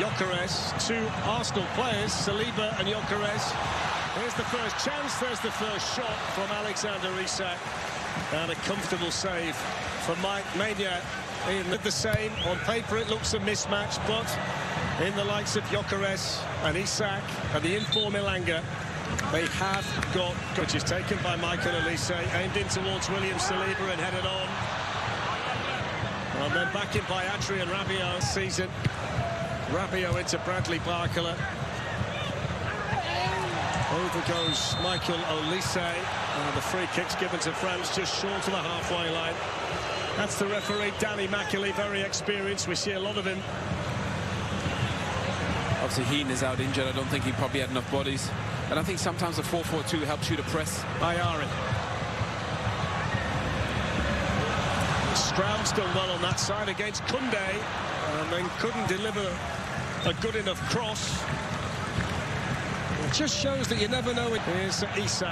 Gyokeres, two Arsenal players, Saliba and Gyokeres. Here's the first chance, there's the first shot from Alexander Isak. And a comfortable save for Mike Maignan. In the same, on paper it looks a mismatch, but in the likes of Gyokeres and Isak and the inform Elanga, they have got, which is taken by Michael Olise, aimed in towards William Saliba and headed on. And then back in by Adrien Rabiot season. Rabiot into Bradley Barcola. Over goes Michael Olise. And the free kick's given to France just short of the halfway line. That's the referee, Danny McAlee, very experienced. We see a lot of him. Obviously, Heane is out injured. I don't think he probably had enough bodies. And I think sometimes the 4-4-2 helps you to press. Ayari. Stroud's done well on that side against Koundé, and then couldn't deliver a good enough cross. It just shows that you never know. Here's Isak,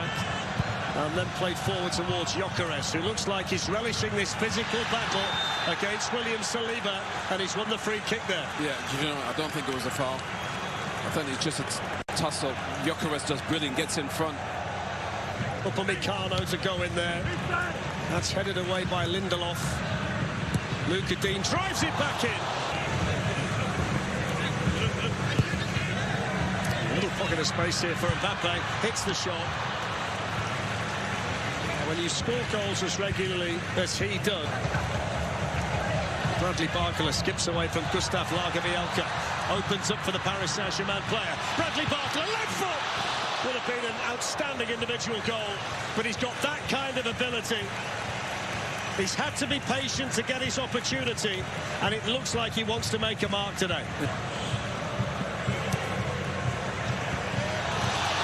and then played forward towards Gyokeres, who looks like he's relishing this physical battle against William Saliba, and he's won the free kick there. Yeah, you know, I don't think it was a foul. I think it's just a tussle. Gyokeres does brilliant, gets in front. Upamecano to go in there. That's headed away by Lindelof. Luca Dean drives it back in. A little pocket of space here for Mbappe. Hits the shot. When you score goals as regularly as he does. Bradley Barcola skips away from Gustav Lagerbielke. Opens up for the Paris Saint-Germain player. Bradley Barcola, left foot! Would have been an outstanding individual goal, but he's got that kind of ability. He's had to be patient to get his opportunity, and it looks like he wants to make a mark today.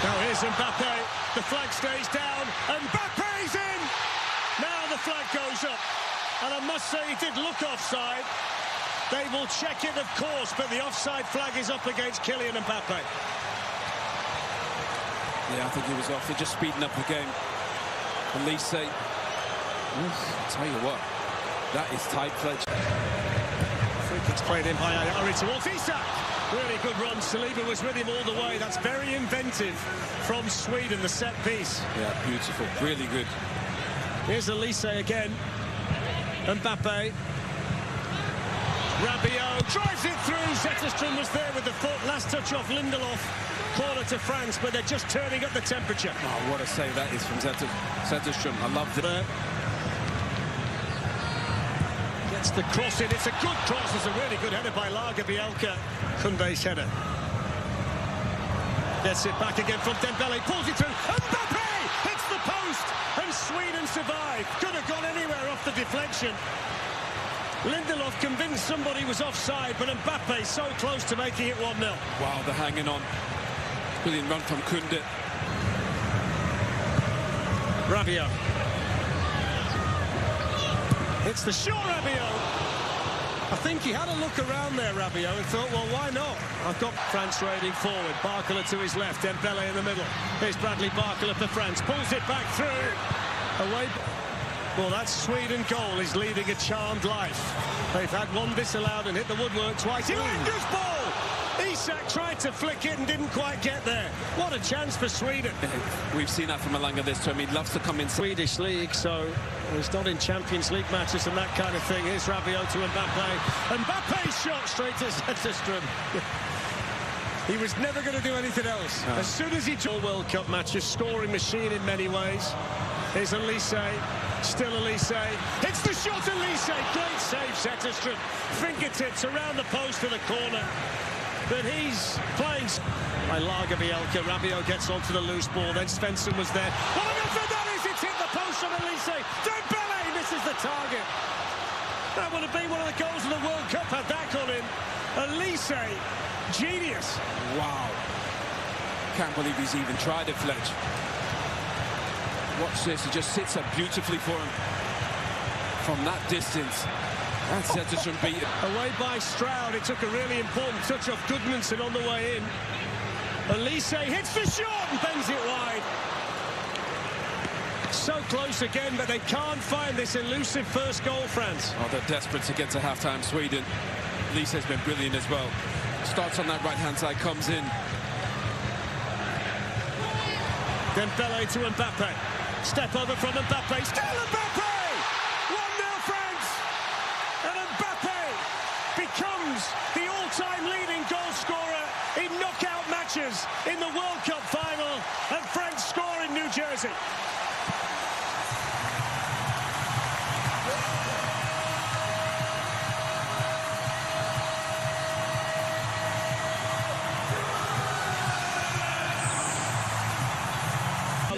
Now here's Mbappe. The flag stays down. Mbappe's in! Now the flag goes up. And I must say, he did look offside. They will check it, of course, but the offside flag is up against Kylian Mbappe. Yeah, I think he was off. They're just speeding up the game. And Olise, I'll tell you what, that is tight, Fletch. Free kick's played in by Ayari towards Isak. Really good run. Saliba was with him all the way. That's very inventive from Sweden, the set piece. Yeah, beautiful. Really good. Here's Olise again. Mbappe. Rabiot drives it through. Zetterstrom was there with the foot. Last touch off Lindelof. Corner to France, but they're just turning up the temperature. Oh, what a save that is from Zetterstrom. I love it. Gets the cross in. It's a good cross. It's a really good header by Lagerbielke. Koundé's header. Gets it back again from Dembele. Pulls it through. Mbappe hits the post, and Sweden survive. Could have gone anywhere off the deflection. Lindelof convinced somebody was offside, but Mbappe so close to making it 1-0. Wow, they're hanging on. Brilliant run from Koundé. Rabiot. It's the shot, Rabiot. I think he had a look around there, Rabiot, and thought, well, why not? I've got France raiding forward. Barcola to his left, Dembele in the middle. Here's Bradley Barcola for France. Pulls it back through. Away. Well, that Sweden goal is leading a charmed life. They've had one disallowed and hit the woodwork twice. Elanga's ball! Isak tried to flick it and didn't quite get there. What a chance for Sweden. We've seen that from Elanga this time. He loves to come in. Swedish league, so he's not in Champions League matches and that kind of thing. Here's Rabiot to Mbappe. Mbappe's shot straight to Zetterstrom. He was never going to do anything else. As soon as he took World Cup matches, scoring machine in many ways. Here's Olise. Still Olise. Hits the shot, Olise. Great save, Zetterstrom. Fingertips around the post to the corner. But he's playing by Lagerbielke. Rabiot gets onto the loose ball. Then Svensson was there. What an effort that is! It's hit the post from Olise. Dembele misses the target. That would have been one of the goals of the World Cup had that gone in. Olise, genius. Wow. Can't believe he's even tried it, Fletch. Watch this, he just sits up beautifully for him. From that distance, that's Zetterstrom beat it. Away by Stroud, it took a really important touch off Goodmanson on the way in. Olise hits the shot and bends it wide. So close again, but they can't find this elusive first goal, France. Oh, they're desperate to get to half-time, Sweden. Olise has been brilliant as well. starts on that right-hand side, comes in. Dembele to Mbappe. Step over from Mbappe. Still Mbappe! 1-0 France! And Mbappe becomes the all-time leading goal scorer in knockout matches in the World Cup final. And France score in New Jersey.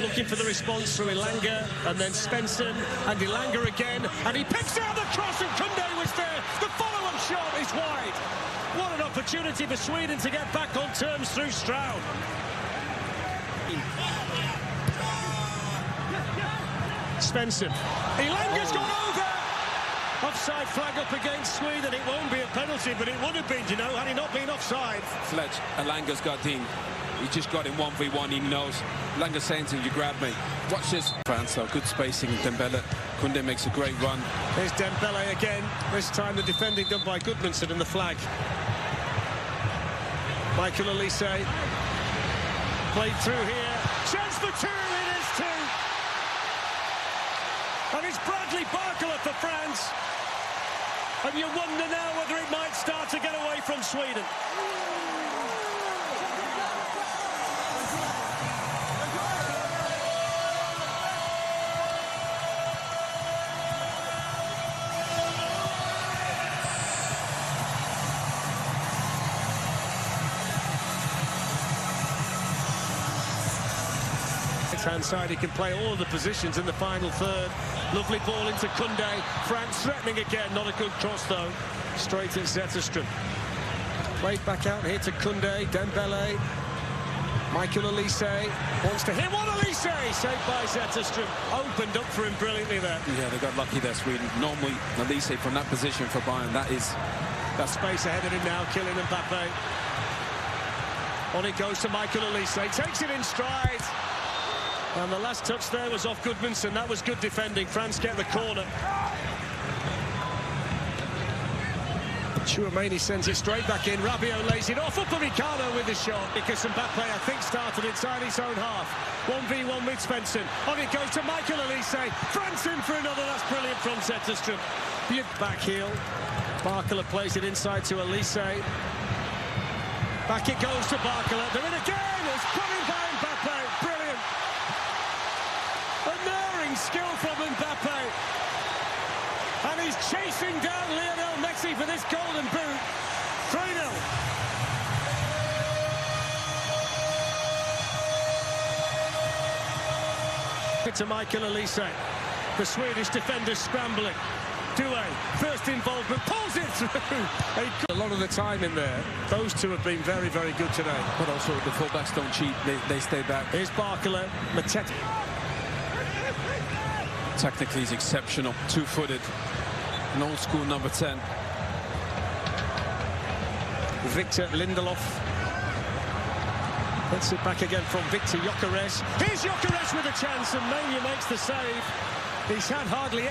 Looking for the response through Elanga, and then Svensson, and Elanga again, and he picks out the cross, and Kunde was there. The follow-up shot is wide. What an opportunity for Sweden to get back on terms through Stroud. Svensson. Elanga's gone over! Offside flag up against Sweden. It won't be a penalty, but it would have been, you know, had he not been offside. Fletch, Elanga's got in. He just got in 1v1, he knows. Elanga's saying to him, you grab me. Watch this. France, though, good spacing. Dembele, Kunde makes a great run. Here's Dembele again. This time the defending done by Goodmanson in the flag. Michael Olise played through here. Chance for two, it is two. And it's Bradley Barcola for France. And you wonder now whether it might start to get away from Sweden. Hand side, he can play all of the positions in the final third. Lovely ball into Kunde. France threatening again, not a good cross though. Straight at Zetterstrom. Played back out here to Kunde. Dembele. Michael Olise wants to hit one. Olise saved by Zetterstrom. Opened up for him brilliantly there. Yeah, they got lucky there, Sweden. Normally, Olise from that position for Bayern, that space ahead of him now. Kylian Mbappe. On it goes to Michael Olise. Takes it in stride. And the last touch there was off Goodmanson. That was good defending. France get the corner. Chouameni sends it straight back in. Rabiot lays it off. Upamecano with the shot. Because Mbappe, I think, started inside his own half. 1v1 with Svensson. On it goes to Michael Olise. France in for another. That's brilliant from Zetterstrom. Back heel. Barcola plays it inside to Olise. Back it goes to Barcola. They're in again. It's put in by Mbappe. Brilliant. Unerring skill from Mbappe. And he's chasing down Lionel Messi for this golden boot. 3-0. To Michael Olise. The Swedish defenders scrambling. Doué, first involvement, pulls it through. A lot of the time in there. Those two have been very, very good today. But also the fullbacks don't cheat, they stay back. Here's Barcola, Mateta. Technically he's exceptional, two-footed, an old school number 10. Victor Lindelof. Gets it back again from Viktor Gyokeres. Here's Gyokeres with a chance, and Mania makes the save. He's had hardly any